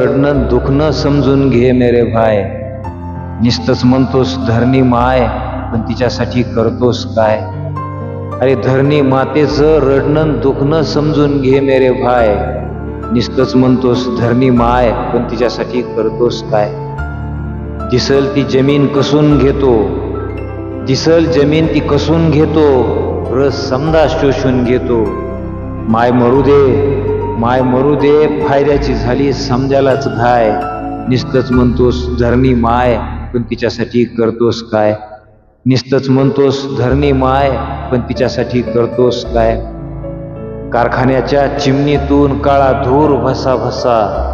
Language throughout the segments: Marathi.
रडणं दुखणं समजून घे मेरे भाय. नुसतंच म्हणतोस धरणी माय, पण तिच्यासाठी करतोस काय? अरे धरणी मातेचं रडणं दुखणं समजून घे मेरे भाय. नुसतंच म्हणतोस धरणी माय, पण तिच्यासाठी करतोस काय? दिसल ती जमीन कसून घेतो, दिसल जमीन ती कसून घेतो, रस समजा शोषून घेतो. माय मरू दे, माय मरू दे, फायद्याची झाली समजायलाच घाय. नुसतंच म्हणतोस धरणी माय, पण तिच्यासाठी करतोस काय? नुसतंच म्हणतोस धरणी माय, पण तिच्यासाठी करतोस काय? कारखान्याच्या चिमणीतून काळा धूर भसा भसा,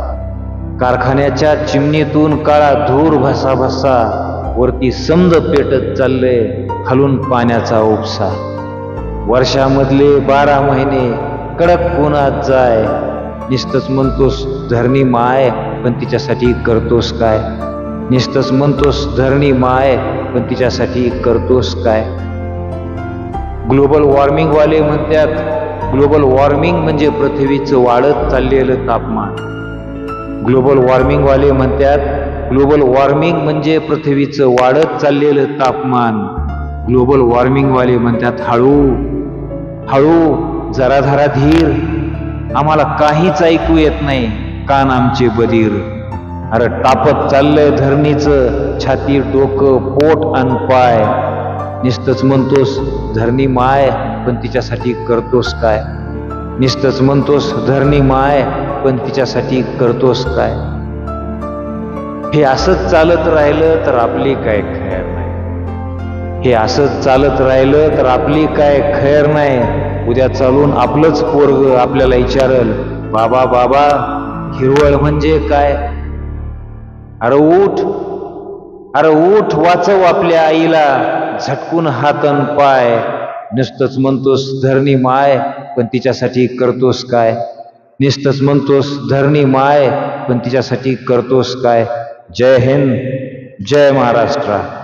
कारखान्याच्या चिमणीतून काळा धूर भसा भसा, वरती समज पेटत चाललंय खालून पाण्याचा उपसा. वर्षामधले 12 महिने कडक उन्हात जाय. नुसतंच म्हणतोस धरणी माय, पण तिच्यासाठी करतोस काय? नुसतंच म्हणतोस धरणी माय, पण तिच्यासाठी करतोस काय? ग्लोबल वॉर्मिंग वाले म्हणतात ग्लोबल वॉर्मिंग म्हणजे पृथ्वीचं वाढत चाललेलं तापमान. ग्लोबल वॉर्मिंग वाले म्हणतात ग्लोबल वॉर्मिंग म्हणजे पृथ्वीचं वाढत चाललेलं तापमान. ग्लोबल वॉर्मिंग वाले म्हणतात हळू हळू, जरा जरा धीर, आम्हाला काहीच ऐकू येत नाही, कान आमचे बधीर. अरे तापत चाललंय धरणीचं छाती डोकं पोट अन पाय. नुसतंच म्हणतोस धरणी माय, पण तिच्यासाठी करतोस काय? नुसतंच म्हणतोस धरणी माय, पण तिच्यासाठी करतोस काय? हे असंच चालत राहिलं तर आपली काय खैर नाही. हे असंच चालत राहिलं तर आपली काय खैर नाही. उद्या चालून आपलंच पोरग आपल्याला विचारल, बाबा बाबा हिरवळ म्हणजे काय? अरे उठ, अरे उठ, वाचव आपल्या आईला, झटकून हातन पाय. नुसतंच म्हणतोस धरणी माय, पण तिच्यासाठी करतोस काय? नुसतंच म्हणतोस धरणी माय, पण तिच्यासाठी करतोस काय? जय हिंद, जय महाराष्ट्र.